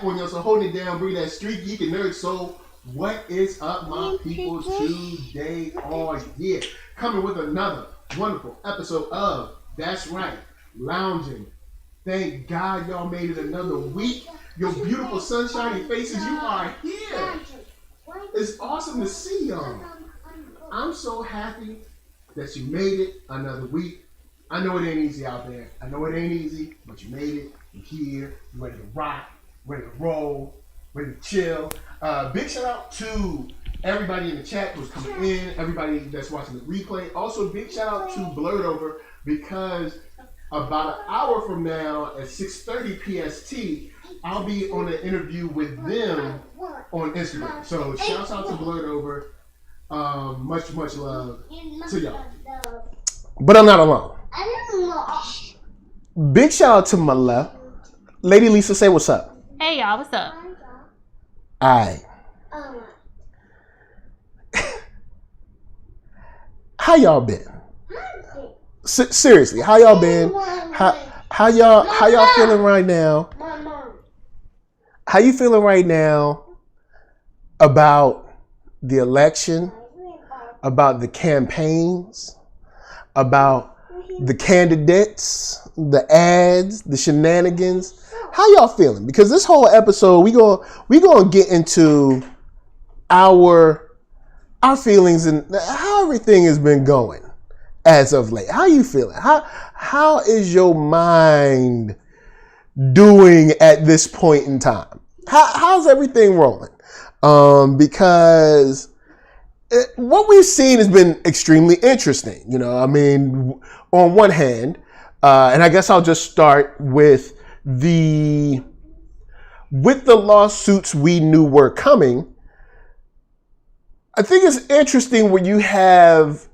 OneYoungsta, holding it down, bring that StreetGeek and NERDSoul. What is up, my people? Today are here, coming with another wonderful episode of That's Right, Loungin. Thank God y'all made it another week. Your beautiful sunshiny faces, you are here. It's awesome to see y'all. I'm so happy that you made it another week. I know it ain't easy out there. I know it ain't easy, but you made it. You're here. You're ready to rock, ready to roll, ready to chill. Big shout out to everybody in the chat who's coming in, everybody that's watching the replay. Also, big shout out to Blurred because about an hour from now at 6:30 PST, I'll be on an interview with them on Instagram. So shouts out to Blurred much love to y'all. But I'm not alone. Big shout out to my left. Lady Lisa, say what's up. Hey y'all, what's up? Alright. How y'all been? Seriously, how y'all been? How y'all feeling right now? How you feeling right now about the election, about the campaigns, about the candidates, the ads, the shenanigans? How y'all feeling? Because this whole episode, we gonna get into our feelings and how everything has been going as of late. How you feeling? How is your mind doing at this point in time? How's everything rolling? Because what we've seen has been extremely interesting. You know, I mean, on one hand, and I guess I'll just start with the lawsuits we knew were coming. I think it's interesting when you have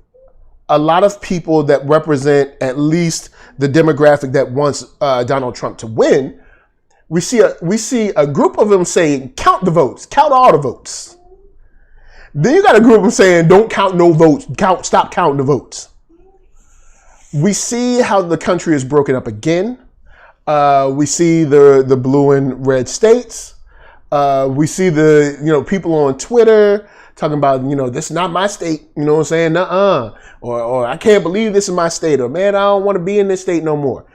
a lot of people that represent at least the demographic that wants Donald Trump to win. We see a group of them saying, count the votes, count all the votes. Then you got a group of them saying, don't count no votes, stop counting the votes. We see how the country is broken up again. We see the blue and red states. We see the people on Twitter talking about, this is not my state, you know what I'm saying? Or I can't believe this is my state, or man, I don't want to be in this state no more.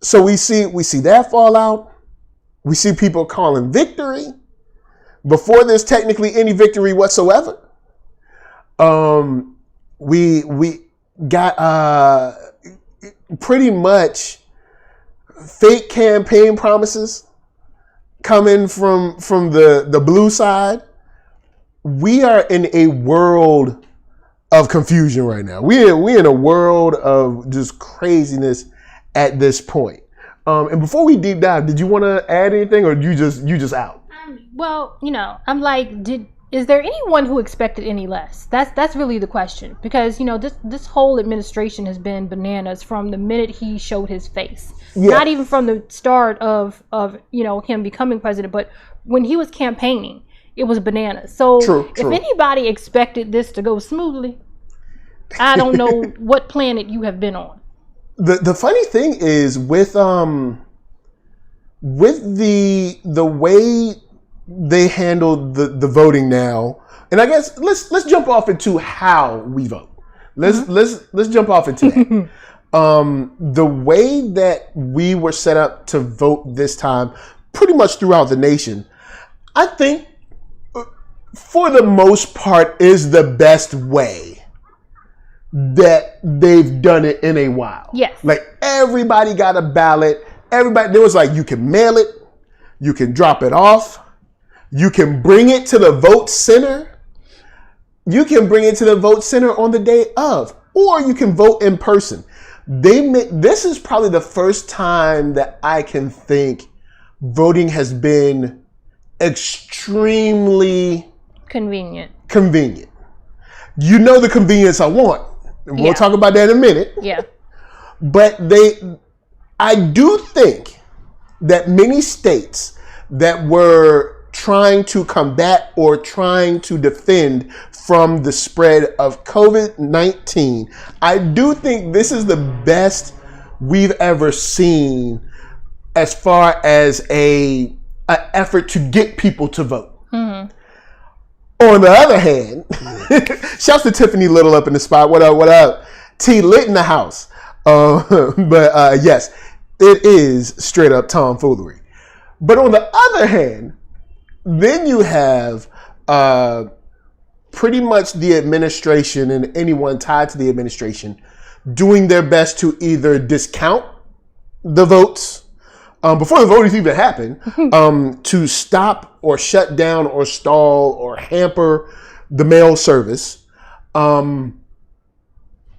So we see that fall out. We see people calling victory before there's technically any victory whatsoever. We got pretty much fake campaign promises coming from the blue side. We are in a world of confusion right now. We're in a world of just craziness at this point. And before we deep dive, did you want to add anything, or you just out? Well, I'm like, is there anyone who expected any less? That's really the question, because this whole administration has been bananas from the minute he showed his face. Yeah. Not even from the start of him becoming president, but when he was campaigning, it was bananas. So true. If anybody expected this to go smoothly, I don't know what planet you have been on. The funny thing is with the way they handled the voting now, and I guess let's jump off into how we vote. Let's jump off into that. The way that we were set up to vote this time, pretty much throughout the nation, I think for the most part is the best way that they've done it in a while. Yes. Like everybody got a ballot. There was like, you can mail it, you can drop it off, you can bring it to the vote center. You can bring it to the vote center on the day of, or you can vote in person. This is probably the first time that I can think voting has been extremely convenient. The convenience I want. And we'll talk about that in a minute. Yeah. But I do think that many states that were trying to combat or trying to defend from the spread of COVID-19, I do think this is the best we've ever seen as far as a an effort to get people to vote. Mm-hmm. On the other hand, shouts to Tiffany Little up in the spot. What up? What up? T lit in the house. But yes, it is straight up tomfoolery. But on the other hand, then you have pretty much the administration and anyone tied to the administration doing their best to either discount the votes before the vote even happened, to stop or shut down or stall or hamper the mail service,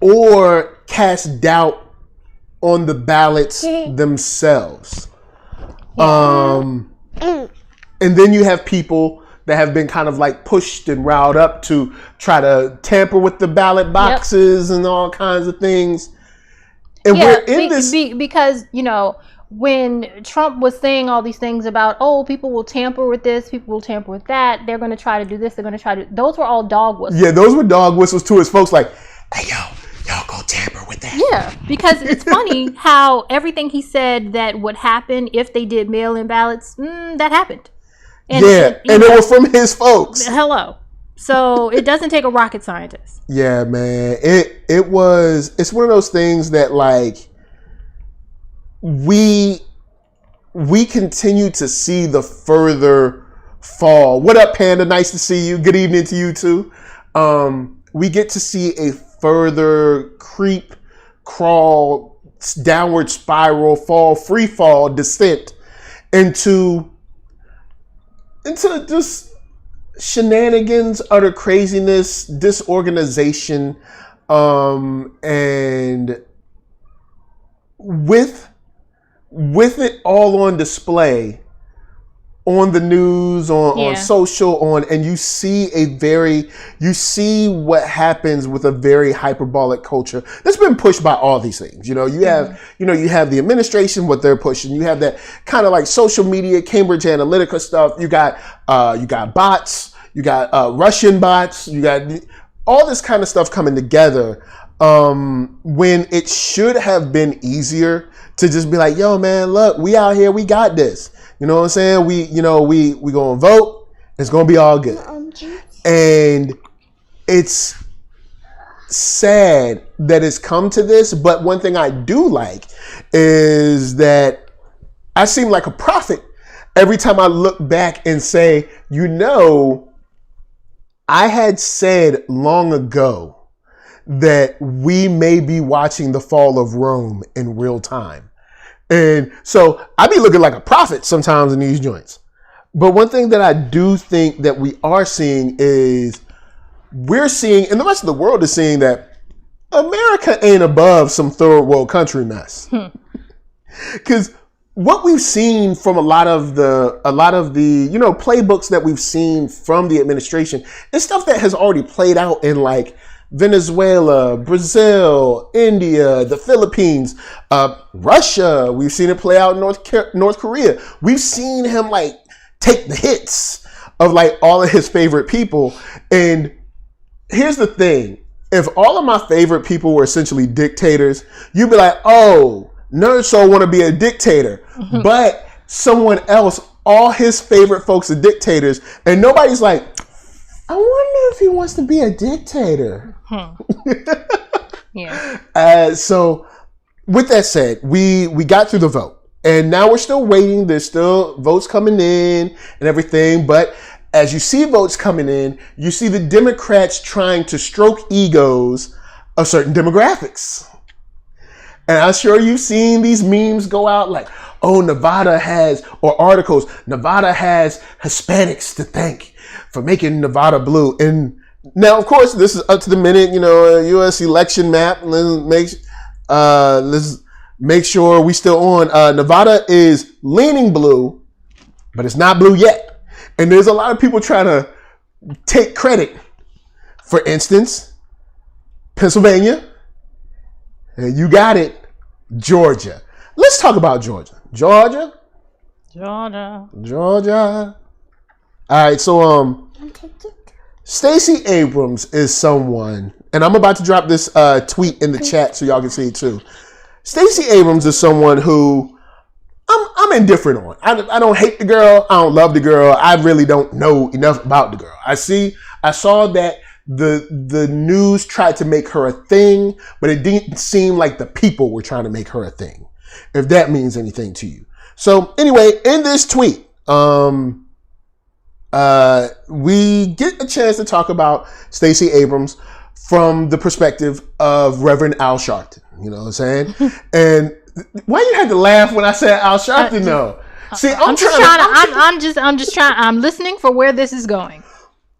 or cast doubt on the ballots themselves. And then you have people that have been kind of like pushed and riled up to try to tamper with the ballot boxes and all kinds of things. And we're in this because, you know, when Trump was saying all these things about, oh, people will tamper with this, people will tamper with that, they're going to try to do this, they're going to try to, those were all dog whistles. Yeah, those were dog whistles to his folks like, hey, y'all go tamper with that. Yeah, because it's funny how everything he said that would happen if they did mail-in ballots, that happened. And it was from his folks. Hello. So it doesn't take a rocket scientist. Yeah, man. It's one of those things that like we continue to see the further fall. What up, Panda? Nice to see you. Good evening to you too. We get to see a further creep, crawl, downward spiral, fall, free fall, descent into just shenanigans, utter craziness, disorganization, and with it all on display on the news, on social, and you see what happens with a very hyperbolic culture that's been pushed by all these things. You know, you have the administration, what they're pushing. You have that kind of like social media, Cambridge Analytica stuff. You got bots, you got Russian bots, you got all this kind of stuff coming together. When it should have been easier to just be like, yo, man, look, we out here, we got this. You know what I'm saying? We gonna vote. It's gonna be all good. And it's sad that it's come to this. But one thing I do like is that I seem like a prophet every time I look back and say, you know, I had said long ago that we may be watching the fall of Rome in real time. And so I be looking like a prophet sometimes in these joints. But one thing that I do think that we are seeing is we're seeing, and the rest of the world is seeing, that America ain't above some third world country mess. Because what we've seen from a lot of the playbooks that we've seen from the administration is stuff that has already played out in like Venezuela, Brazil, India, the Philippines, Russia. We've seen it play out in North Korea. We've seen him like take the hits of like all of his favorite people. And here's the thing. If all of my favorite people were essentially dictators, you'd be like, oh, NERDSoul want to be a dictator. Mm-hmm. But someone else, all his favorite folks are dictators. And nobody's like, I wonder if he wants to be a dictator. Yeah. So with that said, we got through the vote. And now we're still waiting. There's still votes coming in and everything. But as you see votes coming in, you see the Democrats trying to stroke egos of certain demographics. And I'm sure you've seen these memes go out like, oh, Nevada has Hispanics to thank for making Nevada blue. And now, of course, this is up to the minute, U.S. election map. Let's make sure we still on. Nevada is leaning blue, but it's not blue yet. And there's a lot of people trying to take credit. For instance, Pennsylvania, and you got it, Georgia. Let's talk about Georgia. Georgia. All right, so Stacey Abrams is someone, and I'm about to drop this tweet in the chat so y'all can see it too. Stacey Abrams is someone who I'm I'm indifferent on. I don't hate the girl. I don't love the girl. I really don't know enough about the girl. I saw that the news tried to make her a thing, but it didn't seem like the people were trying to make her a thing, if that means anything to you. So anyway, in this tweet, we get a chance to talk about Stacey Abrams from the perspective of Reverend Al Sharpton. You know what I'm saying? And why you had to laugh when I said Al Sharpton though? See, I'm listening for where this is going.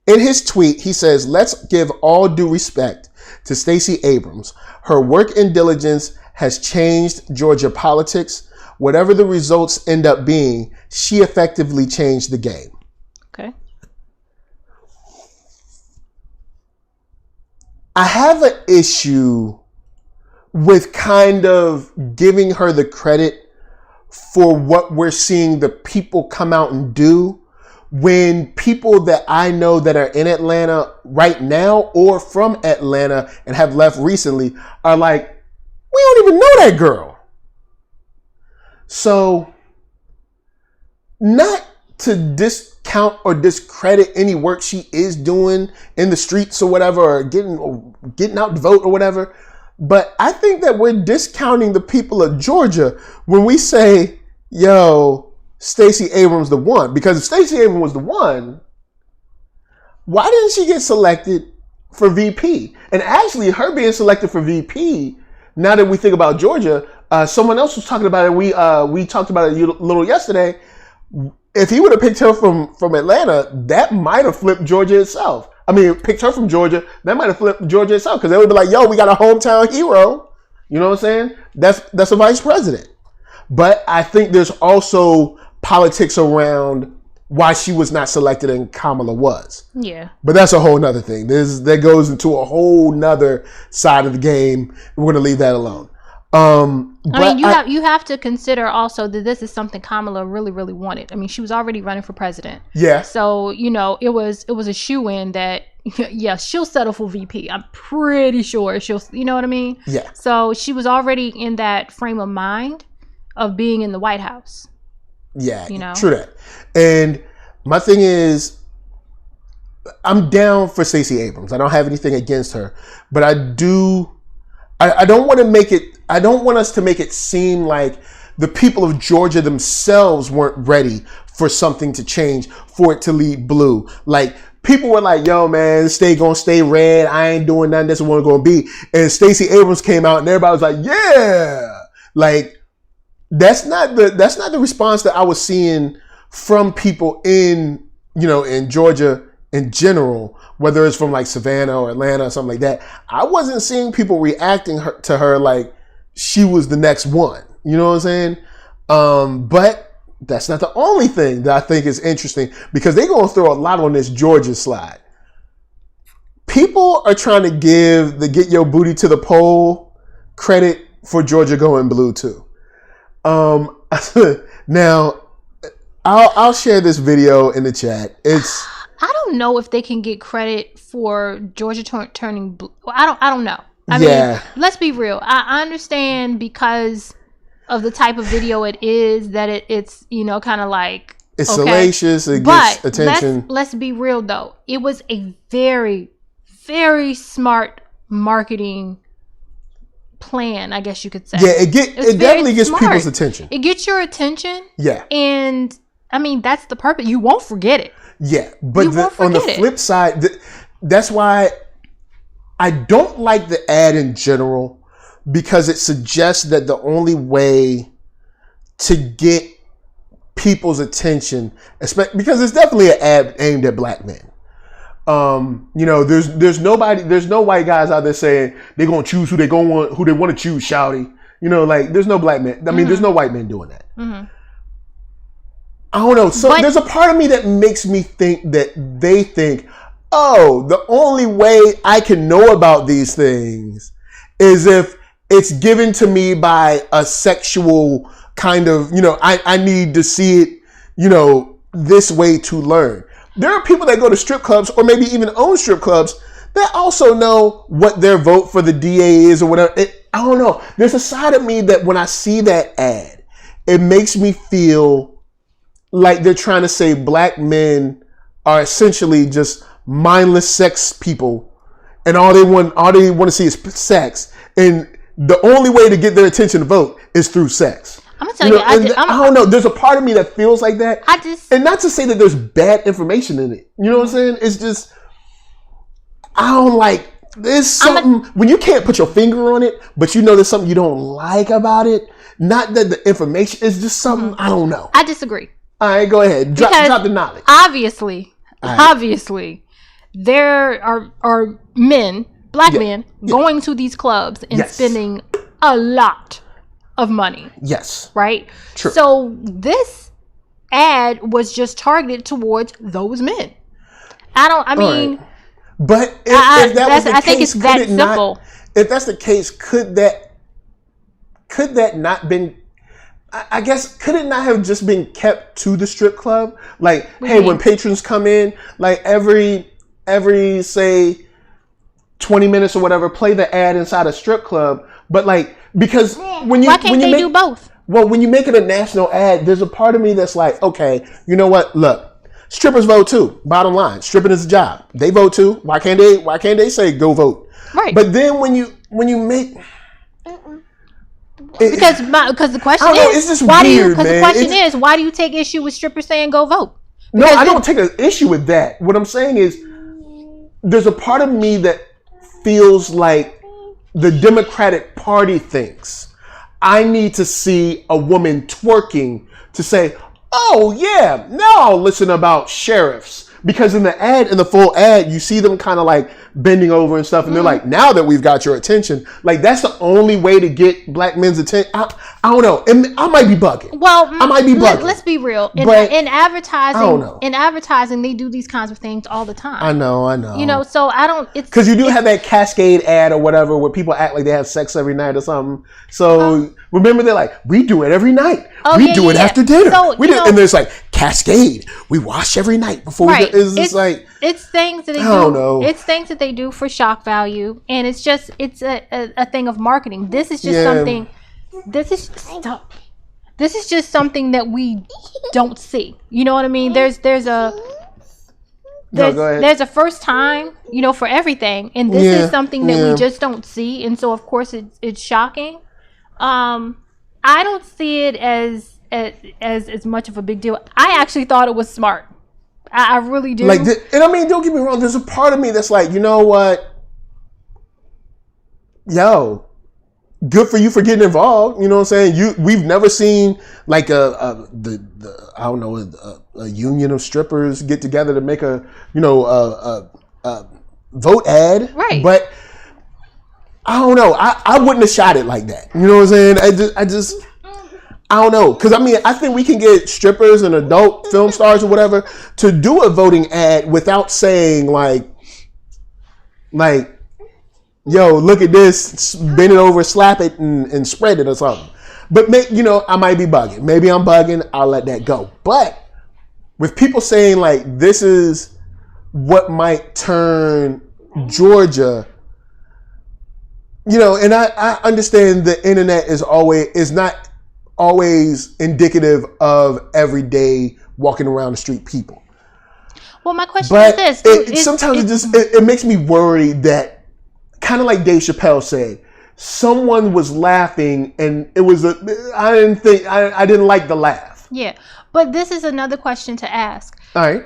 In his tweet, he says, "Let's give all due respect to Stacey Abrams. Her work and diligence has changed Georgia politics. Whatever the results end up being, she effectively changed the game." Okay. I have an issue with kind of giving her the credit for what we're seeing the people come out and do, when people that I know that are in Atlanta right now or from Atlanta and have left recently are like, we don't even know that girl. So, not to discount or discredit any work she is doing in the streets or whatever, or getting out to vote or whatever, but I think that we're discounting the people of Georgia when we say, yo, Stacey Abrams the one. Because if Stacey Abrams was the one, why didn't she get selected for VP? And actually, her being selected for VP, now that we think about Georgia, someone else was talking about it. We talked about it a little yesterday. If he would have picked her from Atlanta, that might have flipped Georgia itself. I mean, picked her from Georgia, that might have flipped Georgia itself, because they would be like, yo, we got a hometown hero. You know what I'm saying? That's a vice president. But I think there's also politics around why she was not selected and Kamala was. Yeah. But that's a whole nother thing. That goes into a whole nother side of the game. We're going to leave that alone. You have to consider also that this is something Kamala really, really wanted. I mean, she was already running for president. Yeah. So, it was a shoo-in that, yeah, she'll settle for VP. I'm pretty sure she'll, you know what I mean? Yeah. So she was already in that frame of mind of being in the White House. Yeah, true that. And my thing is, I'm down for Stacey Abrams. I don't have anything against her, but I don't want us to make it seem like the people of Georgia themselves weren't ready for something to change, for it to lead blue. Like, people were like, yo, man, this state gonna stay red. I ain't doing nothing. This is what it's gonna be. And Stacey Abrams came out and everybody was like, yeah. Like, that's not the response that I was seeing from people in Georgia in general, whether it's from like Savannah or Atlanta or something like that. I wasn't seeing people reacting to her like she was the next one. You know what I'm saying? But that's not the only thing that I think is interesting, because they're going to throw a lot on this Georgia slide. People are trying to give the get your booty to the poll credit for Georgia going blue too. Now, I'll share this video in the chat. I don't know if they can get credit for Georgia turning blue. I don't know. I mean, let's be real. I understand because of the type of video it is, that it's kind of like, it's salacious, it gets attention. Let's be real though. It was a very, very smart marketing plan, I guess you could say. Yeah, it definitely gets people's attention. It gets your attention. Yeah. And I mean, that's the purpose. You won't forget it. Yeah, but on the flip side, that's why I don't like the ad in general, because it suggests that the only way to get people's attention, because it's definitely an ad aimed at black men. There's no white guys out there saying they're gonna choose who they want to choose, shouty. There's no black men. I mean, there's no white men doing that. Mm-hmm. I don't know. So there's a part of me that makes me think that they think, oh, the only way I can know about these things is if it's given to me by a sexual kind of, I need to see it, this way to learn. There are people that go to strip clubs or maybe even own strip clubs that also know what their vote for the DA is or whatever. I don't know. There's a side of me that when I see that ad, it makes me feel like they're trying to say black men are essentially just mindless sex people, and all they want to see is sex, and the only way to get their attention to vote is through sex. I'm gonna tell you, I don't know. There's a part of me that feels like that. And not to say that there's bad information in it. You know what I'm saying? It's just, I don't like. There's something when you can't put your finger on it, but you know there's something you don't like about it. Not that the information is just something I don't know. I disagree. All right, go ahead. Drop the knowledge. Obviously, there are men, black men, going to these clubs and spending a lot of money. Yes. Right? True. So this ad was just targeted towards those men. But if that was the case, I think it's that simple. If that's the case, could that not been? I guess could it not have just been kept to the strip club? Like, hey, when patrons come in, like every say 20 minutes or whatever, play the ad inside a strip club. But like, because why can't they do both? Well, when you make it a national ad, there's a part of me that's like, okay, you know what? Look. Strippers vote too. Bottom line, stripping is a job. They vote too. Why can't they say go vote? Right. But then when you make because the question is why do you? Because the question is why do you take issue with strippers saying go vote? Because I don't take an issue with that. What I'm saying is there's a part of me that feels like the Democratic Party thinks I need to see a woman twerking to say, oh yeah, now I'll listen about sheriffs. Because in the full ad, you see them kind of like bending over and stuff, and they're like, now that we've got your attention, like that's the only way to get black men's attention. I don't know. I might be bugging. Well, I might be bugging. Let's be real. In advertising, they do these kinds of things all the time. I know. You know, so I don't. It's because you do have that Cascade ad or whatever where people act like they have sex every night or something. So remember, they're like, we do it every night. We do it after dinner. So, and there's like Cascade. We wash every night before we go. It's things that they do. I don't know. It's things that they do for shock value, and it's a thing of marketing. This is just something. This is just something that we don't see. You know what I mean? There's a first time, you know, for everything, and this is something that we just don't see, and so of course it's shocking. I don't see it as much of a big deal. I actually thought it was smart. I really do. Like, and I mean, don't get me wrong. There's a part of me that's like, you know what? Yo, good for you for getting involved. You know what I'm saying? We've never seen like a union of strippers get together to make a vote ad. Right. But I don't know. I wouldn't have shot it like that. You know what I'm saying? I don't know. Because, I mean, I think we can get strippers and adult film stars or whatever to do a voting ad without saying, like, yo, look at this, bend it over, slap it, and spread it or something. But, I might be bugging. Maybe I'm bugging. I'll let that go. But with people saying, like, this is what might turn Georgia, and I understand the internet is not always indicative of everyday walking around the street people. Well, my question is this. Sometimes it makes me worry that, kind of like Dave Chappelle said, someone was laughing and it was I didn't like the laugh. Yeah. But this is another question to ask. All right.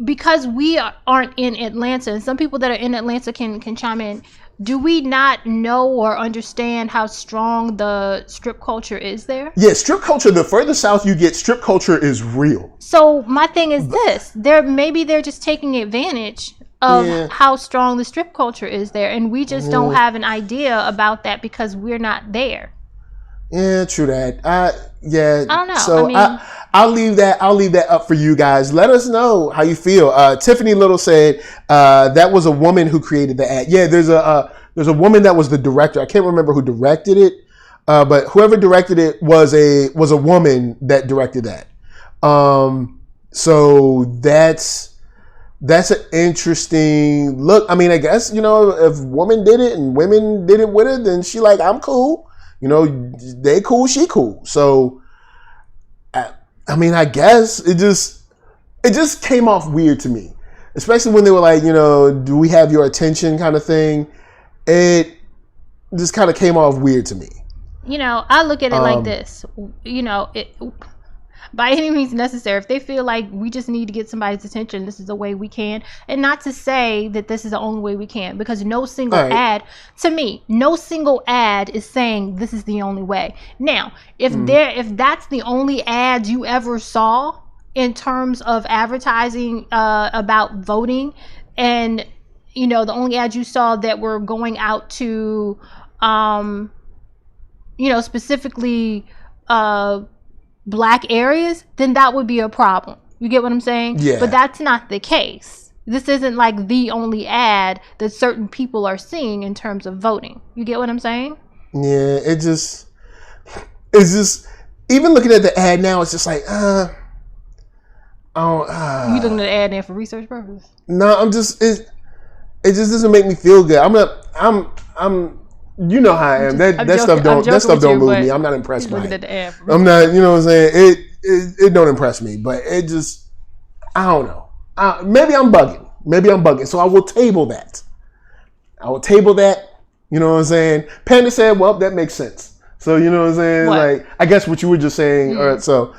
Because we aren't in Atlanta, and some people that are in Atlanta can chime in. Do we not know or understand how strong the strip culture is there? Yeah, strip culture, the further south you get, strip culture is real. So my thing is this. Maybe they're just taking advantage of how strong the strip culture is there, and we just don't have an idea about that because we're not there. Yeah, true that. I don't know. So I'll leave that up for you guys. Let us know how you feel. Tiffany Little said that was a woman who created the ad. Yeah, there's a woman that was the director. I can't remember who directed it, but whoever directed it was a woman that directed that. So that's an interesting look. I mean, I guess, if women did it and women did it with her, then she like, I'm cool. They cool, she cool. So I mean, I guess it just came off weird to me, especially when they were like, do we have your attention kind of thing. It just kind of came off weird to me. I look at it like this. By any means necessary, if they feel like we just need to get somebody's attention, this is the way we can. And not to say that this is the only way we can, because no single ad, to me, no single ad is saying this is the only way. Now, if that's the only ads you ever saw in terms of advertising about voting, and the only ads you saw that were going out to specifically Black areas, then that would be a problem. You get what I'm saying? Yeah. But that's not the case. This isn't like the only ad that certain people are seeing in terms of voting. You get what I'm saying? Yeah, it's just even looking at the ad now, it's just like, you looking at the ad there for research purposes? No, it just doesn't make me feel good. I'm you know how I am. That stuff don't move me. I'm not impressed by it. I'm not, what I'm saying? It don't impress me, but it just, I don't know. Maybe I'm bugging. So I will table that. You know what I'm saying? Panda said, well, that makes sense. So, you know what I'm saying? What? Like, I guess what you were just saying. All right, so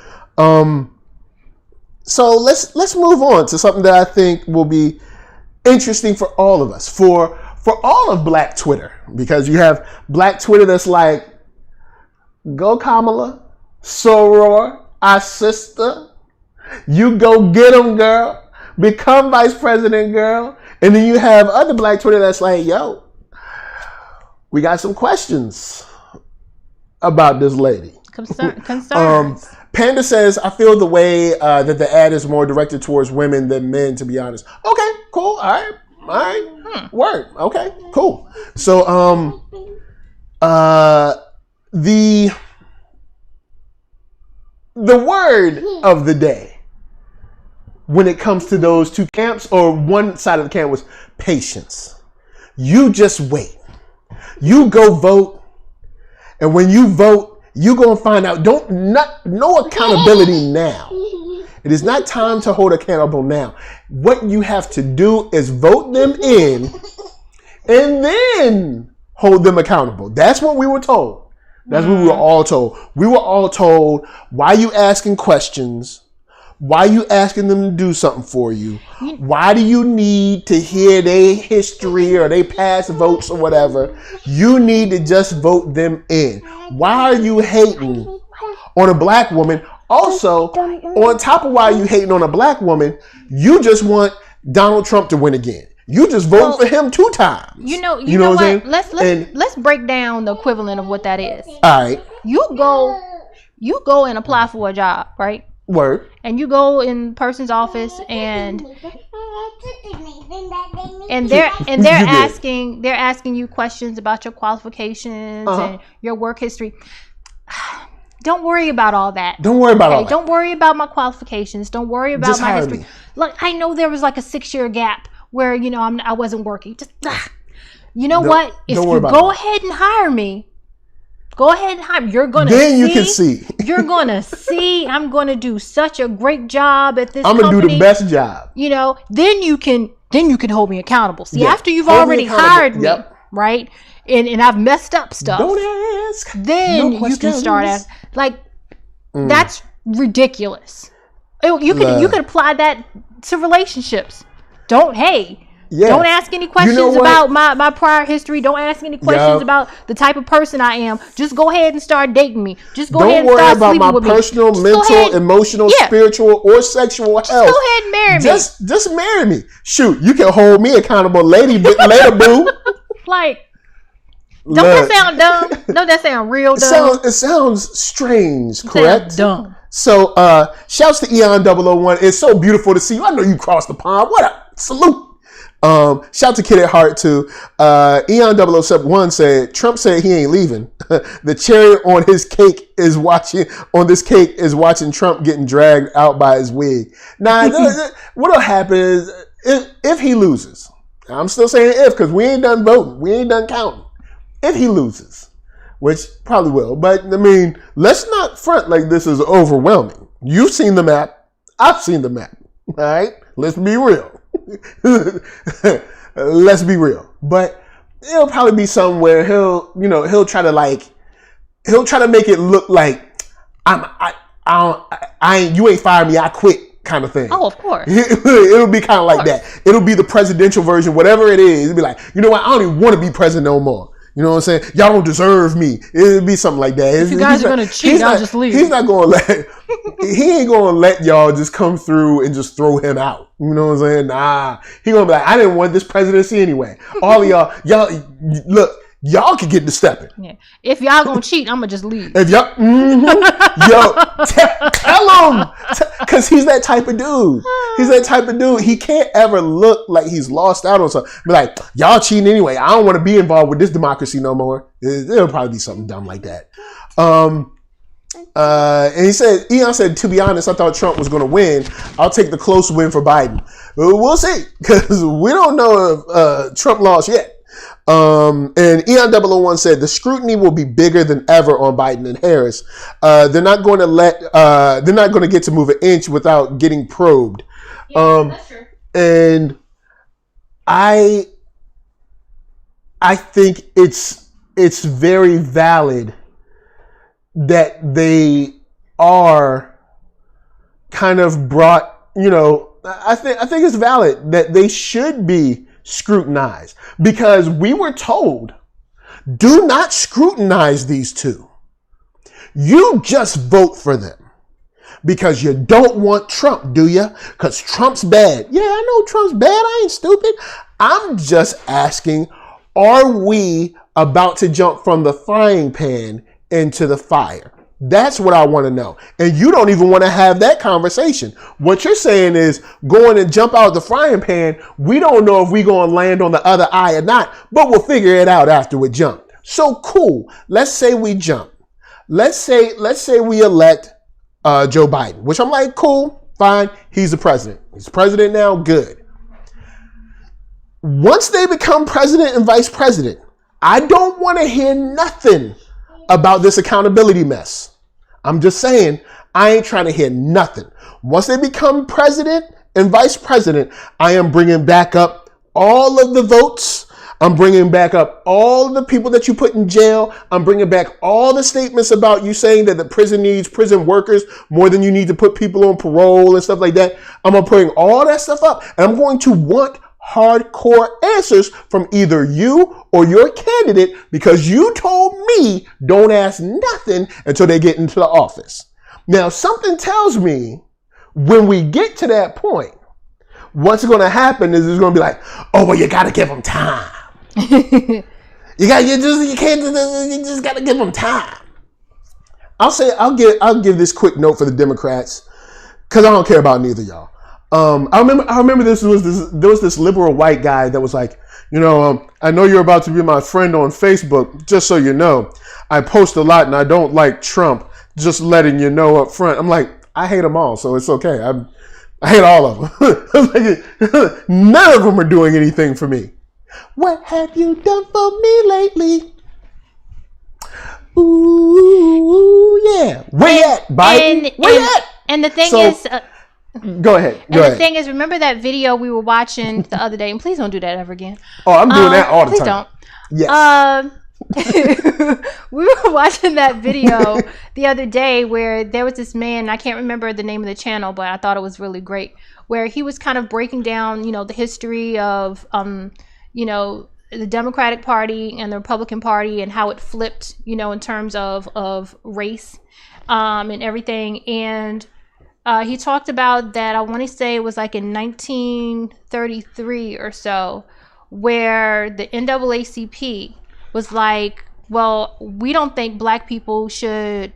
let's move on to something that I think will be interesting for all of us, for all of Black Twitter, because you have Black Twitter that's like, go Kamala, soror, our sister, you go get them, girl, become vice president, girl. And then you have other Black Twitter that's like, yo, we got some questions about this lady. Concerns. Panda says, I feel the way that the ad is more directed towards women than men, to be honest. Okay, cool, all right. Word. Okay, cool. So, the word of the day when it comes to those two camps, or one side of the camp, was patience. You just wait. You go vote, and when you vote, you gonna find out. No accountability now. It is not time to hold accountable now. What you have to do is vote them in and then hold them accountable. That's what we were told. That's what we were all told. We were all told, why are you asking questions? Why are you asking them to do something for you? Why do you need to hear their history or their past votes or whatever? You need to just vote them in. Why are you hating on a Black woman? Also, on top of why you hating on a Black woman, you just want Donald Trump to win again. You just voted for him 2 times. You know what? Let's break down the equivalent of what that is. All right. You go and apply for a job, right? Word. And you go in person's office and they're asking you questions about your qualifications and your work history. Don't worry about all that. Don't worry about my qualifications. Don't worry about my history. Me. Look, I know there was like a 6-year gap where I wasn't working. Just what? If you go ahead and hire me, you're gonna then you can see. You're gonna see. I'm gonna do such a great job at this. I'm gonna do the best job. Then you can hold me accountable. See, after you've already hired me, right? And I've messed up stuff. Don't ask. Then you can start asking. That's ridiculous. You could apply that to relationships. Don't ask any questions about my prior history. Don't ask any questions about the type of person I am. Just go ahead and start dating me. Just go ahead and start sleeping with me. Don't worry about my personal, mental, emotional, spiritual, or sexual health. Just go ahead and marry me. Just marry me. Shoot, you can hold me accountable later, boo. Don't that sound dumb? Don't that sound real dumb? It sounds strange, correct? Sounds dumb. So, shouts to Eon 001. It's so beautiful to see you. I know you crossed the pond. What up? Salute. Shout to Kid at Heart too. Eon 001 said, Trump said he ain't leaving. The cherry on his cake is watching Trump getting dragged out by his wig. Now, what'll happen is if he loses, I'm still saying if, because we ain't done voting. We ain't done counting. If he loses, which probably will, but I mean, let's not front like this is overwhelming. You've seen the map. I've seen the map. All right? Let's be real. Let's be real. But it'll probably be somewhere he'll try to make it look like you ain't fired me, I quit kind of thing. Oh, of course. It'll be kind of like that. It'll be the presidential version, whatever it is. It'll be like, you know what? I don't even want to be president no more. You know what I'm saying? Y'all don't deserve me. It'll be something like that. If you guys are going to cheat, I'll just leave. He's not going to he ain't going to let y'all just come through and just throw him out. You know what I'm saying? Nah. He going to be like, I didn't want this presidency anyway. All of y'all, look, y'all can get to stepping. Yeah. If y'all going to cheat, I'm going to just leave. If y'all, tell him. Because he's that type of dude. He's that type of dude. He can't ever look like he's lost out on something. Be like, y'all cheating anyway. I don't want to be involved with this democracy no more. It'll probably be something dumb like that. And Eon said, to be honest, I thought Trump was going to win. I'll take the close win for Biden. We'll see. Because we don't know if Trump lost yet. And Eon001 said the scrutiny will be bigger than ever on Biden and Harris. They're not going to get to move an inch without getting probed. That's true. And I think it's very valid that they are kind of brought, I think it's valid that they should be scrutinized, because we were told, do not scrutinize these two. You just vote for them because you don't want Trump, do you? Because Trump's bad. Yeah, I know Trump's bad. I ain't stupid. I'm just asking, are we about to jump from the frying pan into the fire? That's what I want to know. And you don't even want to have that conversation. What you're saying is going and jump out of the frying pan. We don't know if we're going to land on the other eye or not, but we'll figure it out after we jump. So cool. Let's say we jump. Let's say we elect Joe Biden, which I'm like, cool, fine. He's the president. He's the president now. Good. Once they become president and vice president, I don't want to hear nothing about this accountability mess. I'm just saying, I ain't trying to hear nothing. Once they become president and vice president, I am bringing back up all of the votes. I'm bringing back up all the people that you put in jail. I'm bringing back all the statements about you saying that the prison needs prison workers more than you need to put people on parole and stuff like that. I'm going to bring all that stuff up, and I'm going to want hardcore answers from either you or your candidate, because you told me don't ask nothing until they get into the office. Now, something tells me when we get to that point, what's going to happen is it's going to be like, oh, well, you got to give them time. You just got to give them time. I'll give this quick note for the Democrats, because I don't care about neither of y'all. I remember there was this liberal white guy that was like, I know you're about to be my friend on Facebook. Just so you know, I post a lot and I don't like Trump. Just letting you know up front. I'm like, I hate them all, so it's okay. I hate all of them. None of them are doing anything for me. What have you done for me lately? Ooh, yeah. Where at, Biden? Where at? And the thing is... Go ahead. The thing is, remember that video we were watching the other day? And please don't do that ever again. Oh, I'm doing that all the please time. Please don't. Yes. We were watching that video the other day where there was this man, I can't remember the name of the channel, but I thought it was really great, where he was kind of breaking down, the history of, the Democratic Party and the Republican Party and how it flipped, in terms of race and everything. And he talked about that, I want to say it was like in 1933 or so, where the NAACP was like, well, we don't think black people should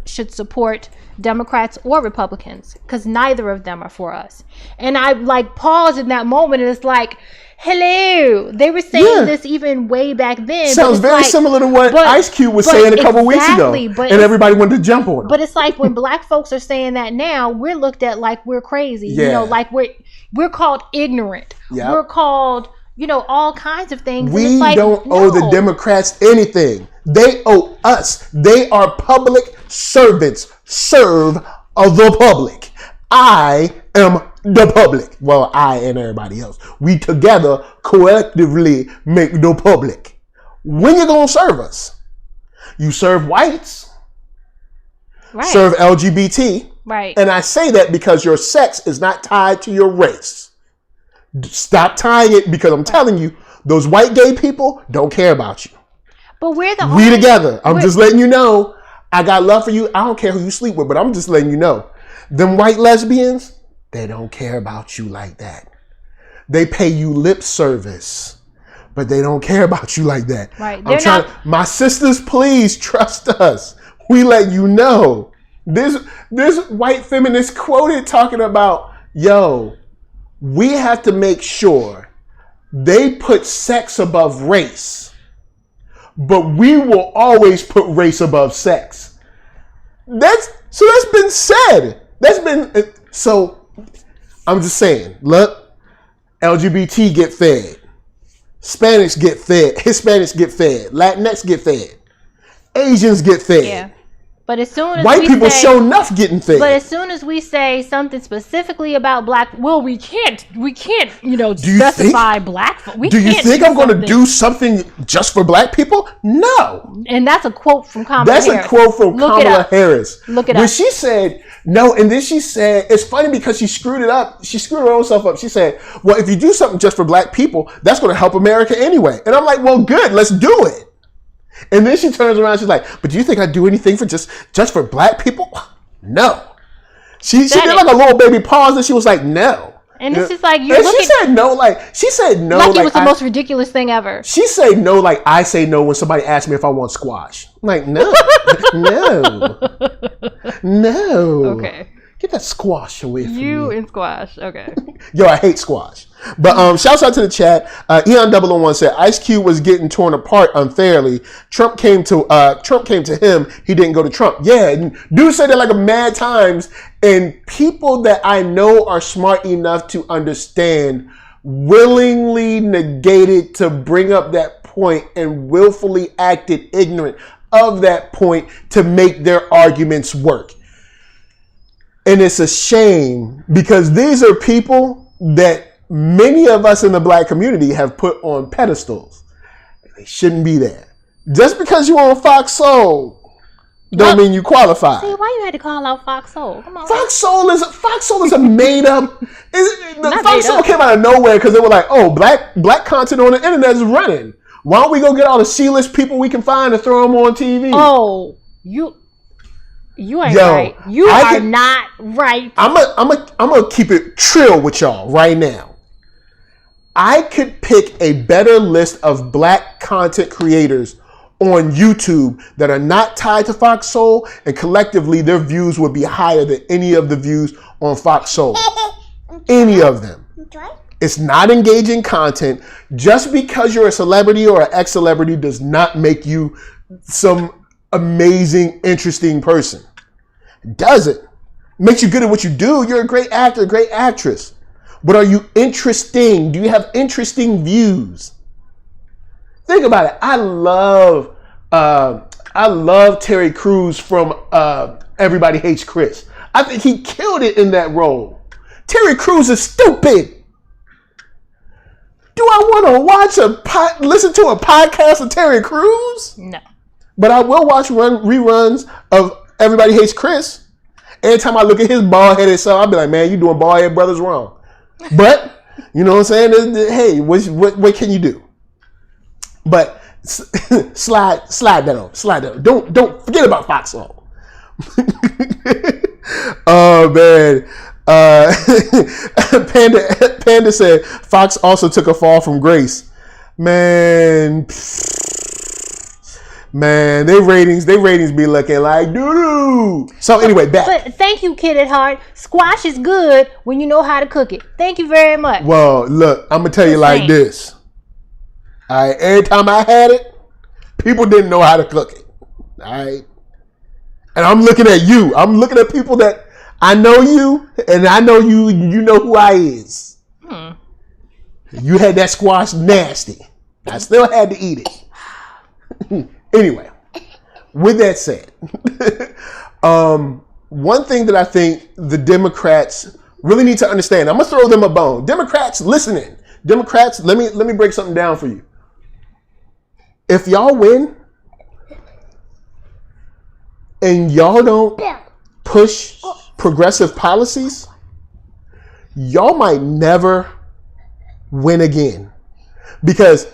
support Democrats or Republicans because neither of them are for us. And I paused in that moment, and it's like, hello, they were saying this even way back then. Sounds very similar to what Ice Cube was saying a couple weeks ago, and everybody wanted to jump on him. But it's like when black folks are saying that now, we're looked at like we're crazy. Like we're called ignorant. Yep. We're called, all kinds of things. We don't owe the Democrats anything. They owe us. They are public servants. Serve of the public. I am the public. Well, I and everybody else. We together collectively make the public. When you gonna serve us? You serve whites, Right. serve LGBT. Right. And I say that because your sex is not tied to your race. Stop tying it, because I'm telling you, those white gay people don't care about you. But we're the We only, together. I'm just letting you know. I got love for you. I don't care who you sleep with, but I'm just letting you know. Them white lesbians, they don't care about you like that. They pay you lip service, but they don't care about you like that. Right. My sisters, please trust us. We let you know. This white feminist quoted talking about, yo, we have to make sure they put sex above race, but we will always put race above sex. That's been said. So I'm just saying, look, LGBT get fed. Spanish get fed. Hispanics get fed. Latinx get fed. Asians get fed. Yeah. But as soon as white people show enough getting fed. But as soon as we say something specifically about black, we can't, specify black folk. Do you think I'm going to do something just for black people? No. And that's a quote from Kamala Harris. That's a quote from Kamala Harris. Look it up. When up. she said, no, and then she said, it's funny because she screwed it up. She screwed her own self up. She said, well, if you do something just for black people, that's going to help America anyway. And I'm like, well, good, let's do it. And then she turns around, she's like, but do you think I'd do anything for just for black people? No. She did like a little baby pause, and she was like, no. And it's just like, she said no like it was the most ridiculous thing ever. She said no like I say no when somebody asks me if I want squash. I'm like, no. No. Okay. Get that squash away from me. You and squash. Okay. Yo, I hate squash. But shouts out to the chat. Eon001 said Ice Cube was getting torn apart unfairly. Trump came to him. He didn't go to Trump. Yeah, and dude said that like a mad times. And people that I know are smart enough to understand willingly negated to bring up that point and willfully acted ignorant of that point to make their arguments work. And it's a shame because these are people that many of us in the black community have put on pedestals. They shouldn't be there. Just because you're on Fox Soul don't mean you qualify. See, why you had to call out Fox Soul? Come on. Fox Soul is a made up. Fox Soul came out of nowhere because they were like, oh, black content on the internet is running. Why don't we go get all the C-list people we can find and throw them on TV? Oh, you ain't right. You are not right. I'm gonna keep it trill with y'all right now. I could pick a better list of black content creators on YouTube that are not tied to Fox Soul, and collectively their views would be higher than any of the views on Fox Soul. Any of them. It's not engaging content. Just because you're a celebrity or an ex-celebrity does not make you some amazing, interesting person. It doesn't. Makes you good at what you do. You're a great actor, great actress. But are you interesting? Do you have interesting views? Think about it. I love Terry Crews from Everybody Hates Chris. I think he killed it in that role. Terry Crews is stupid. Do I want to listen to a podcast of Terry Crews? No. But I will watch reruns of Everybody Hates Chris. Every time I look at his bald-headed self, I'll be like, man, you doing bald-headed brothers wrong. But, you know what I'm saying? Hey, what can you do? But slide that on. Slide that on. Don't forget about Fox Soul. Oh, man. Panda said Fox also took a fall from grace. Man, their ratings be looking like doo-doo. So anyway, back. But thank you, Kid at Heart. Squash is good when you know how to cook it. Thank you very much. Well, look, I'm gonna tell you like this. All right, every time I had it, people didn't know how to cook it. All right, and I'm looking at you. I'm looking at people that I know you, and I know you. You know who I is. You had that squash nasty. I still had to eat it. Anyway, with that said, one thing that I think the Democrats really need to understand, I'm going to throw them a bone. Democrats, listening. Democrats, let me break something down for you. If y'all win and y'all don't push progressive policies, y'all might never win again. Because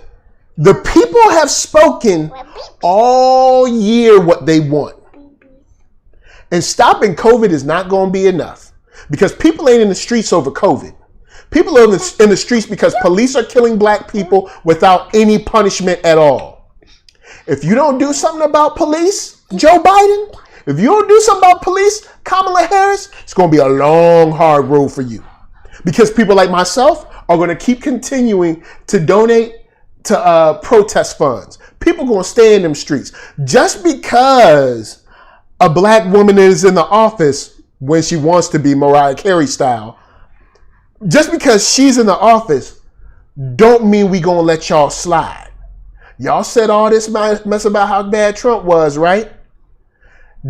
the people have spoken all year what they want. And stopping COVID is not going to be enough. Because people ain't in the streets over COVID. People are in the streets because police are killing black people without any punishment at all. If you don't do something about police, Joe Biden, if you don't do something about police, Kamala Harris, it's going to be a long, hard road for you. Because people like myself are going to keep continuing to donate to protest funds. People are going to stay in them streets. Just because a black woman is in the office when she wants to be, Mariah Carey style, just because she's in the office don't mean we going to let y'all slide. Y'all said all this mess about how bad Trump was, right?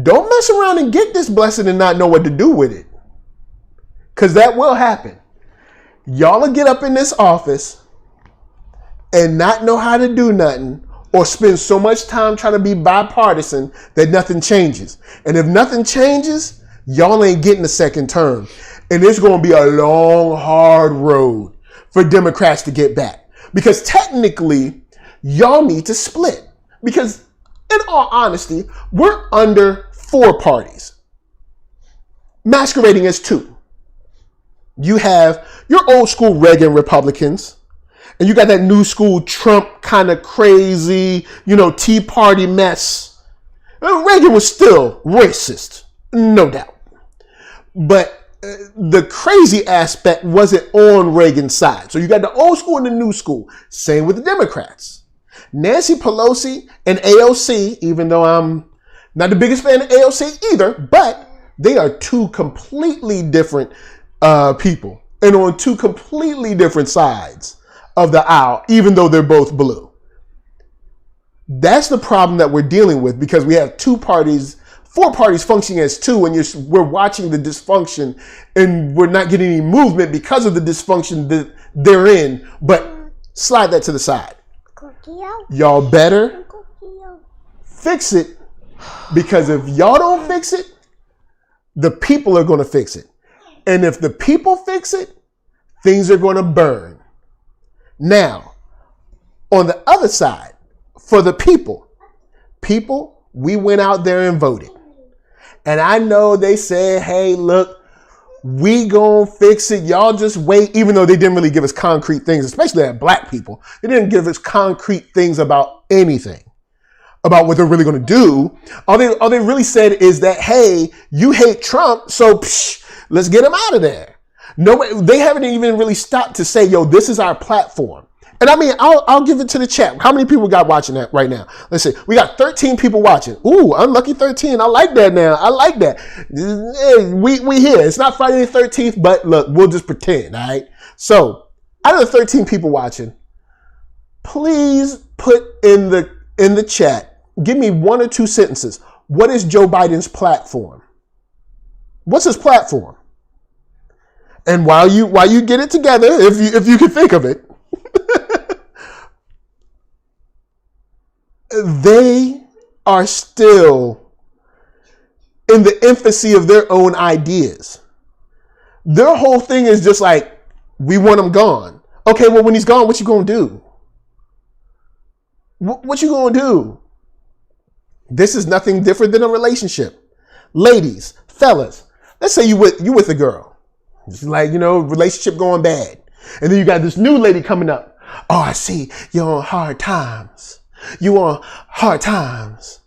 Don't mess around and get this blessing and not know what to do with it. Because that will happen. Y'all will get up in this office and not know how to do nothing, or spend so much time trying to be bipartisan that nothing changes. And if nothing changes, y'all ain't getting a second term. And it's going to be a long, hard road for Democrats to get back. Because technically, y'all need to split. Because in all honesty, we're under 4 parties masquerading as 2. You have your old school Reagan Republicans, and you got that new school Trump kind of crazy, Tea Party mess. Reagan was still racist, no doubt. But the crazy aspect wasn't on Reagan's side. So you got the old school and the new school. Same with the Democrats. Nancy Pelosi and AOC, even though I'm not the biggest fan of AOC either, but they are 2 completely different people and on 2 completely different sides of the aisle, even though they're both blue. That's the problem that we're dealing with, because we have 4 parties functioning as 2, and we're watching the dysfunction, and we're not getting any movement because of the dysfunction that they're in. But slide that to the side. Y'all better fix it, because if y'all don't fix it, the people are going to fix it. And if the people fix it, things are going to burn. Now, on the other side, for the people, we went out there and voted. And I know they said, hey, look, we gonna fix it. Y'all just wait, even though they didn't really give us concrete things, especially at black people. They didn't give us concrete things about anything, about what they're really gonna do. All they really said is that, hey, you hate Trump, so let's get him out of there. No, they haven't even really stopped to say, yo, this is our platform. And I mean, I'll give it to the chat. How many people got watching that right now? Let's see. We got 13 people watching. Ooh, unlucky 13. I like that now. I like that. Hey, we here. It's not Friday the 13th, but look, we'll just pretend, all right? So, out of the 13 people watching, please put in the chat, give me 1 or 2 sentences. What is Joe Biden's platform? What's his platform? And while you get it together, if you can think of it, they are still in the infancy of their own ideas. Their whole thing is just like, we want him gone. Okay, well, when he's gone, what you gonna do? What you gonna do? This is nothing different than a relationship. Ladies, fellas, let's say you with a girl. It's like, relationship going bad. And then you got this new lady coming up. Oh, I see you're on hard times. You on hard times.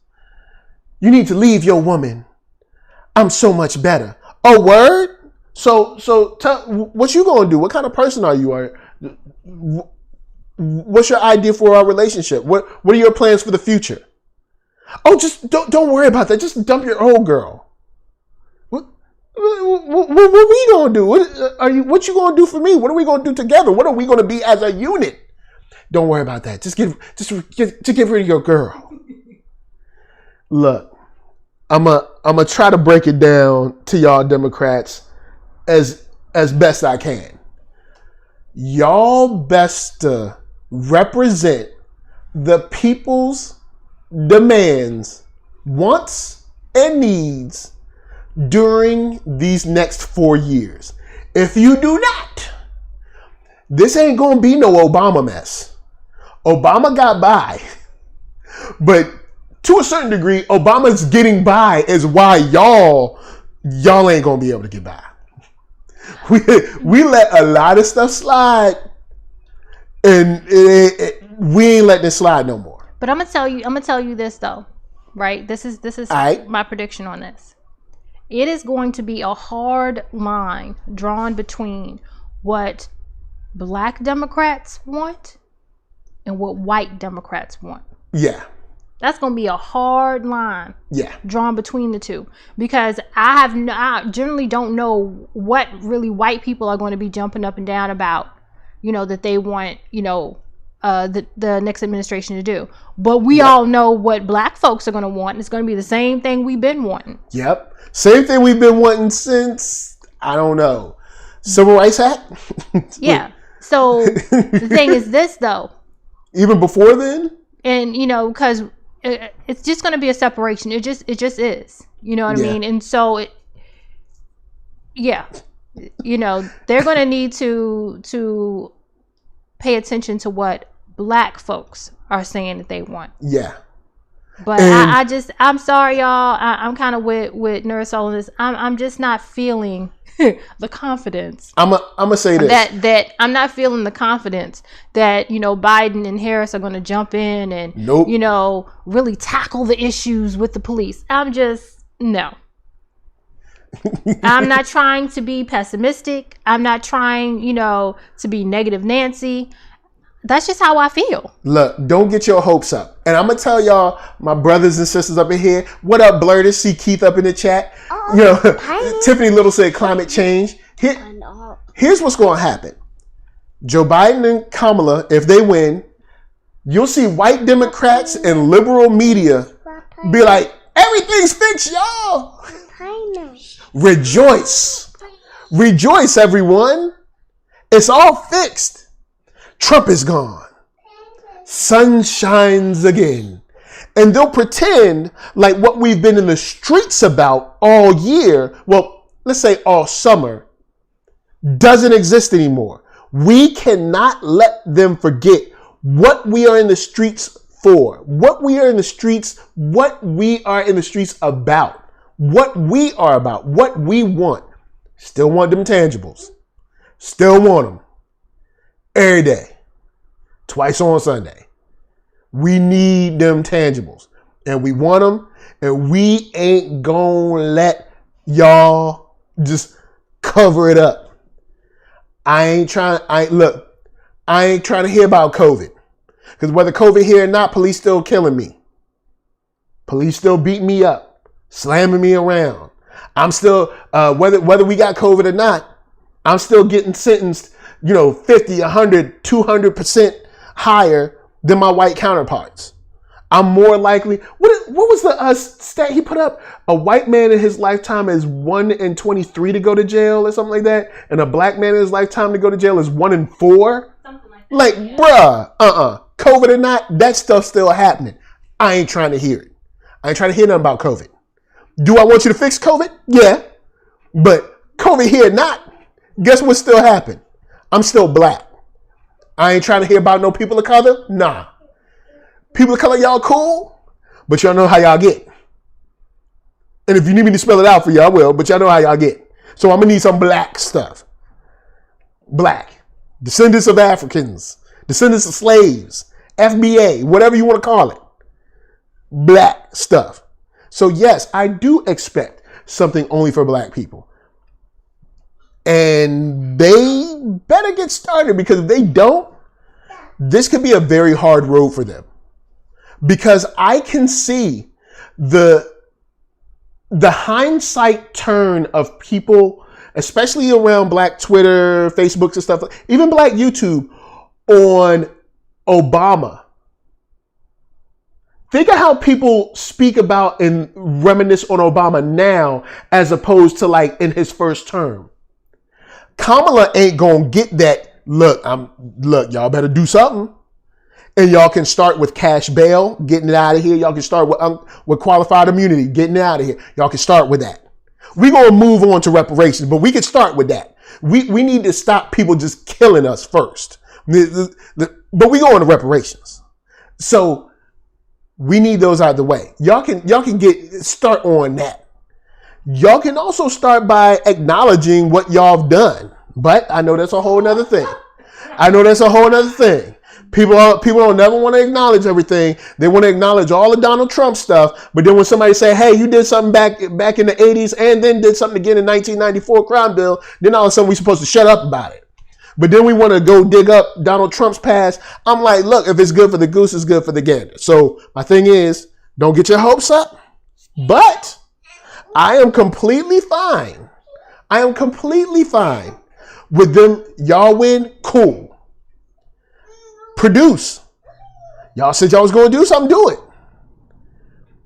You need to leave your woman. I'm so much better. Oh, word? So what you gonna do? What kind of person are you? What's your idea for our relationship? What are your plans for the future? Oh, just don't worry about that. Just dump your old girl. What we gonna do? What you gonna do for me? What are we gonna do together? What are we gonna be as a unit? Don't worry about that. Just get rid of your girl. Look, I'm a try to break it down to y'all Democrats as best I can. Y'all best to represent the people's demands, wants, and needs during these next 4 years. If you do not, this ain't gonna be no Obama mess. Obama got by, but to a certain degree, Obama's getting by is why y'all ain't gonna be able to get by. We let a lot of stuff slide, and we ain't letting it slide no more. But I'm gonna tell you this though, right? This is right. My prediction on this. It is going to be a hard line drawn between what Black Democrats want and what white Democrats want. Yeah. That's going to be a hard line. Yeah. Drawn between the two, because I generally don't know what really white people are going to be jumping up and down about, that they want, the next administration to do. But we all know what black folks are going to want. It's going to be the same thing we've been wanting. Yep. Same thing we've been wanting since, I don't know, Civil Rights Act? Yeah. So the thing is this, though. Even before then? And, because it's just going to be a separation. It just is. You know what I mean? And so, they're going to need to pay attention to what black folks are saying that they want. Yeah. But I'm sorry, y'all. I'm kind of with NERDSoul on this. I'm just not feeling the confidence. I'm gonna say this. That I'm not feeling the confidence that, Biden and Harris are going to jump in and, really tackle the issues with the police. No. I'm not trying to be pessimistic. I'm not trying, to be negative Nancy. That's just how I feel. Look, don't get your hopes up. And I'm going to tell y'all, my brothers and sisters up in here, what up, Blurters? See Keith up in the chat. Tiffany Little said climate change. Here's what's going to happen. Joe Biden and Kamala, if they win, you'll see white Democrats and liberal media be like, everything's fixed, y'all. Rejoice. Rejoice, everyone. It's all fixed. Trump is gone. Sun shines again. And they'll pretend like what we've been in the streets about all year, well, let's say all summer, doesn't exist anymore. We cannot let them forget what we are in the streets for, what we are in the streets about, what we are about, what we want. Still want them tangibles. Still want them. Every day. Twice on Sunday. We need them tangibles. And we want them. And we ain't gonna let y'all just cover it up. I ain't trying to hear about COVID. Because whether COVID here or not, police still killing me. Police still beating me up. Slamming me around. I'm still, whether we got COVID or not, I'm still getting sentenced, 50, 100, 200% higher than my white counterparts. I'm more likely, what was the stat he put up? A white man in his lifetime is 1 in 23 to go to jail or something like that. And a black man in his lifetime to go to jail is 1 in 4. Something like that. Bruh, COVID or not, that stuff's still happening. I ain't trying to hear it. I ain't trying to hear nothing about COVID. Do I want you to fix COVID? Yeah. But COVID here or not, guess what still happened? I'm still black. I ain't trying to hear about no people of color. Nah. People of color, y'all cool, but y'all know how y'all get. And if you need me to spell it out for you, I will, but y'all know how y'all get. So I'm going to need some black stuff. Black. Descendants of Africans. Descendants of slaves. FBA. Whatever you want to call it. Black stuff. So yes, I do expect something only for black people. And they better get started, because if they don't, this could be a very hard road for them. Because I can see the hindsight turn of people, especially around black Twitter, Facebook and stuff, even black YouTube, on Obama Think of how people speak about and reminisce on Obama now as opposed to like in his first term. Kamala ain't gonna get that. Look, y'all better do something. And y'all can start with cash bail, getting it out of here. Y'all can start with qualified immunity, getting it out of here. Y'all can start with that. We're gonna move on to reparations, but we can start with that. We need to stop people just killing us first. But we go on to reparations. So we need those out of the way. Y'all can start on that. Y'all can also start by acknowledging what y'all have done. But I know that's a whole nother thing. People don't never want to acknowledge everything. They want to acknowledge all the Donald Trump stuff. But then when somebody say, hey, you did something back in the 80s and then did something again in 1994 crime bill, then all of a sudden we're supposed to shut up about it. But then we want to go dig up Donald Trump's past. I'm like, look, if it's good for the goose, it's good for the gander. So my thing is, don't get your hopes up. But I am completely fine. With them. Y'all win, cool. Produce. Y'all said y'all was going to do something, do it.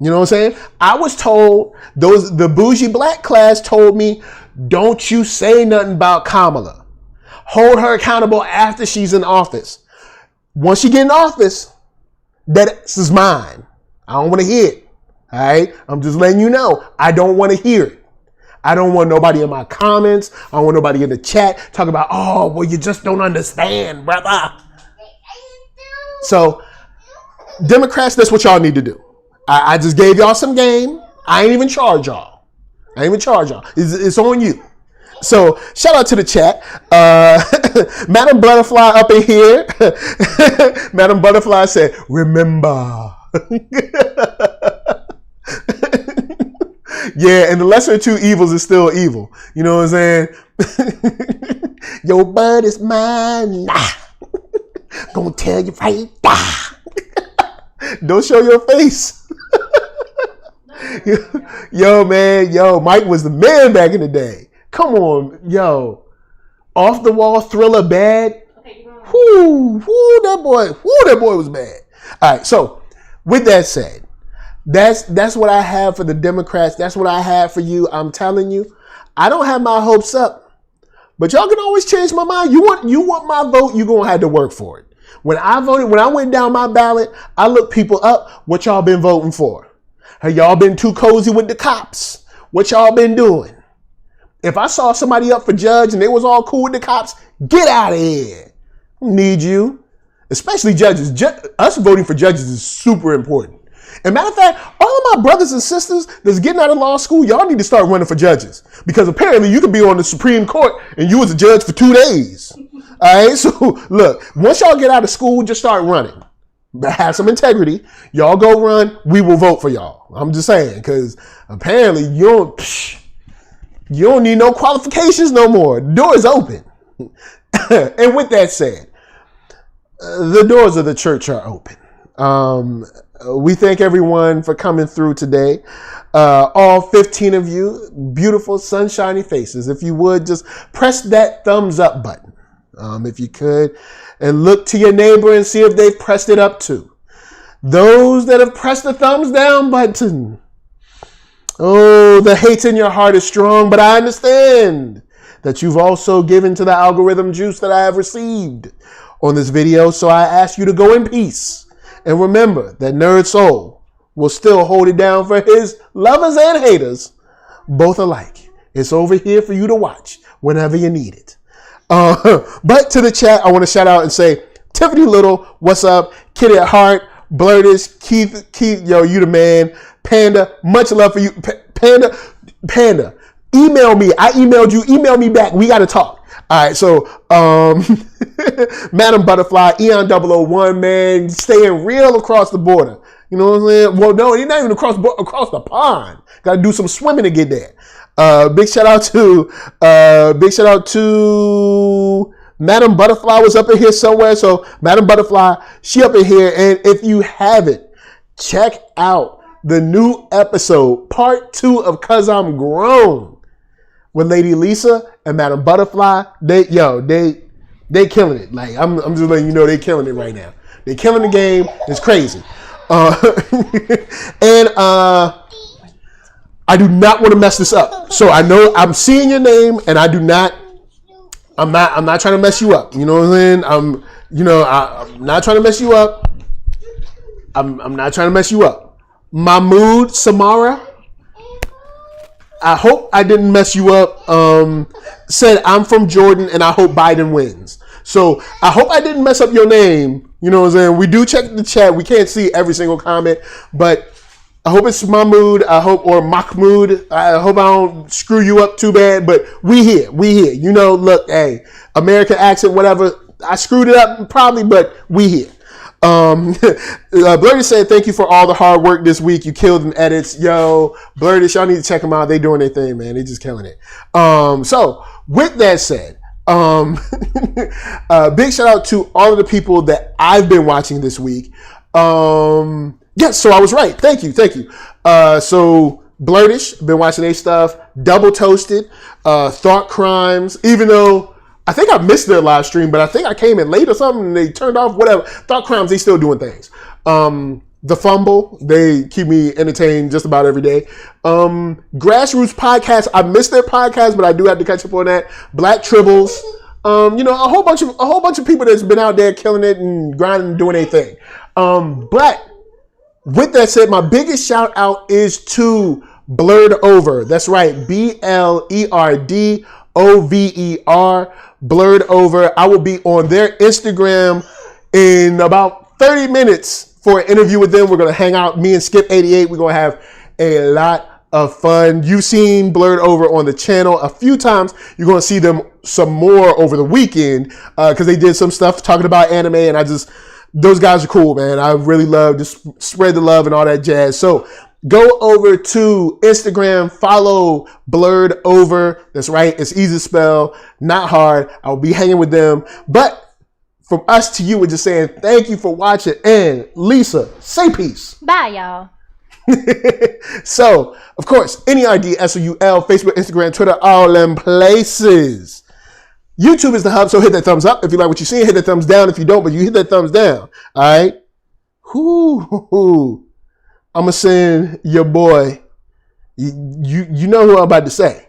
You know what I'm saying? I was told, the bougie black class told me, don't you say nothing about Kamala. Hold her accountable after she's in office. Once she get in office, that is mine. I don't want to hear it. All right? I'm just letting you know. I don't want to hear it. I don't want nobody in my comments. I don't want nobody in the chat talking about, oh, well, you just don't understand, brother. So, Democrats, that's what y'all need to do. I just gave y'all some game. I ain't even charge y'all. It's on you. So, shout out to the chat. Madam Butterfly up in here. Madam Butterfly said, remember. Yeah, and the lesser of two evils is still evil. You know what I'm saying? Your bud is mine. Nah. Gonna tell you right. Nah. Don't show your face. Yo, man. Yo, Mike was the man back in the day. Come on, yo. Off the wall thriller bad. Whoo, that boy was bad. All right, so with that said, that's what I have for the Democrats. That's what I have for you. I'm telling you, I don't have my hopes up, but y'all can always change my mind. You want my vote, you're gonna have to work for it. When I went down my ballot, I looked people up. What y'all been voting for? Have y'all been too cozy with the cops? What y'all been doing? If I saw somebody up for judge and they was all cool with the cops, get out of here. Need you. Especially judges. Us voting for judges is super important. And matter of fact, all of my brothers and sisters that's getting out of law school, y'all need to start running for judges. Because apparently you could be on the Supreme Court and you was a judge for 2 days. All right, so look, once y'all get out of school, just start running. But have some integrity. Y'all go run, we will vote for y'all. I'm just saying, because apparently you don't need no qualifications no more. The door is open. And with that said, the doors of the church are open. We thank everyone for coming through today. All 15 of you, beautiful sunshiny faces. If you would, just press that thumbs up button. If you could, and look to your neighbor and see if they've pressed it up too. Those that have pressed the thumbs down button. Oh, the hate in your heart is strong, but I understand that you've also given to the algorithm juice that I have received on this video. So I ask you to go in peace. And remember that NERDSoul will still hold it down for his lovers and haters, both alike. It's over here for you to watch whenever you need it. But to the chat, I want to shout out and say, Tiffany Little, what's up? Kitty at Heart, Blurtish, Keith, yo, you the man. Panda, much love for you. Panda, email me. I emailed you. Email me back. We got to talk. All right, so Madam Butterfly, Eon 001, man, staying real across the border. You know what I'm saying? Well, no, he's not even across the pond. Got to do some swimming to get there. Big shout out to Madam Butterfly was up in here somewhere. So Madam Butterfly, she up in here. And if you haven't, check out the new episode, part 2 of Cause I'm Grown, with Lady Lisa and Madam Butterfly. They killing it. Like I'm just letting you know they killing it right now. They killing the game. It's crazy. And I do not want to mess this up. So I know I'm seeing your name, and I'm not trying to mess you up. You know what I'm saying? I'm not trying to mess you up. I'm not trying to mess you up. Mahmoud Samara, I hope I didn't mess you up. Said, I'm from Jordan and I hope Biden wins. So I hope I didn't mess up your name. You know what I'm saying? We do check the chat. We can't see every single comment, but I hope it's Mahmoud. Or Mahmoud. I hope I don't screw you up too bad, but we here. You know, look, hey, American accent, whatever. I screwed it up probably, but we here. Blurdy said, thank you for all the hard work this week. You killed in edits. Yo, Blurdy, y'all need to check them out. They doing their thing, man. They just killing it. So with that said, big shout out to all of the people that I've been watching this week. Yes, so I was right. Thank you. So Blurdish, been watching their stuff. Double Toasted, Thought Crimes, even though I think I missed their live stream, but I think I came in late or something and they turned off, whatever. Thought Crimes, they still doing things. The Fumble, they keep me entertained just about every day. Grassroots Podcast, I missed their podcast, but I do have to catch up on that. Black Tribbles, a whole bunch of people that's been out there killing it and grinding and doing their thing. But with that said, my biggest shout out is to Blurred Over. That's right, BLERDOVER. Blurred Over. I will be on their Instagram in about 30 minutes for an interview with them. We're going to hang out. Me and Skip88. We're going to have a lot of fun. You've seen Blurred Over on the channel a few times. You're going to see them some more over the weekend because they did some stuff talking about anime, and those guys are cool, man. I really love just spread the love and all that jazz. So go over to Instagram, follow Blurred Over. That's right. It's easy to spell, not hard. I'll be hanging with them. But from us to you, we're just saying thank you for watching. And Lisa, say peace. Bye, y'all. So, of course, NERDSoul, Facebook, Instagram, Twitter, all them places. YouTube is the hub, so hit that thumbs up if you like what you see. Hit that thumbs down if you don't, but you hit that thumbs down. All right? I'm going to send your boy, you know who I'm about to say,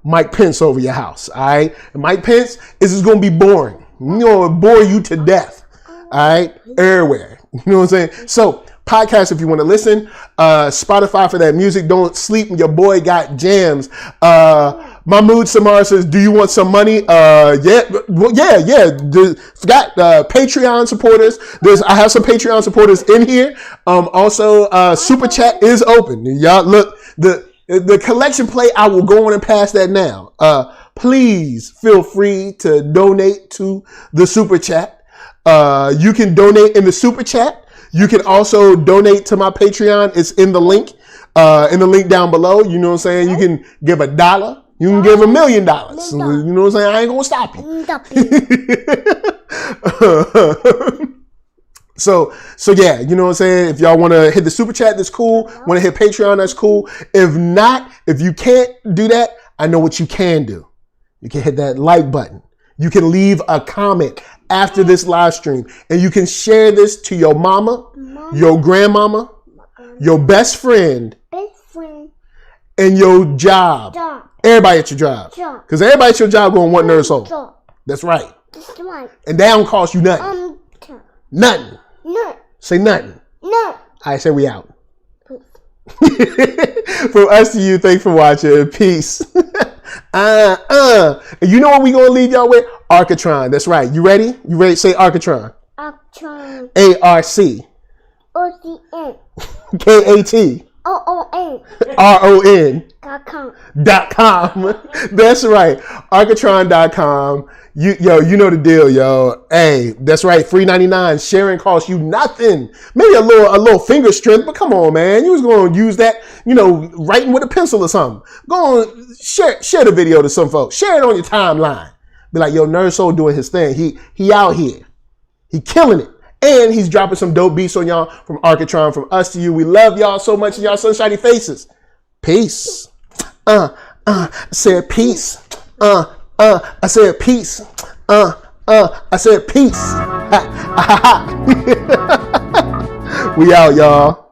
Mike Pence over your house. All right? And Mike Pence, this is going to be boring. You know, it'll bore you to death. All right? Everywhere. You know what I'm saying? So, podcast if you want to listen. Spotify for that music. Don't sleep. Your boy got jams. Mahmoud Samar says, do you want some money? Yeah. Forgot Patreon supporters. I have some Patreon supporters in here. Also, Super Chat is open. Y'all look, the collection plate, I will go on and pass that now. Please feel free to donate to the Super Chat. You can donate in the Super Chat. You can also donate to my Patreon. It's in the link down below. You know what I'm saying? You can give $1. You can give $1 million. You know what I'm saying? I ain't gonna stop you. So yeah, you know what I'm saying? If y'all want to hit the Super Chat, that's cool. Want to hit Patreon, that's cool. If not, if you can't do that, I know what you can do. You can hit that like button. You can leave a comment after this live stream, and you can share this to your mama, your grandmama, your best friend, and your job. Everybody at your job. Because everybody at your job going to want NERDSoul. That's right. And that don't cost you nothing. Nothing. Say nothing. I say we out. From us to you, thanks for watching. Peace. And you know what we gonna leave y'all with? Arcatron. That's right. You ready? You ready? Say Arcatron. Arcatron. ARC. OCN. KAT. OON. RON.com. That's right. Arcatron.com. You know the deal, yo. Hey, that's right. Free 99. Sharing costs you nothing. Maybe a little finger strength, but come on, man. You was going to use that, writing with a pencil or something. Go on, share the video to some folks. Share it on your timeline. Be like, yo, NERDSoul doing his thing. He out here. He killing it. And he's dropping some dope beats on y'all from Arcatron. From us to you. We love y'all so much in y'all sunshiny faces. Peace. I said peace. I said peace. I said peace. Ha, ha, ha. We out, y'all.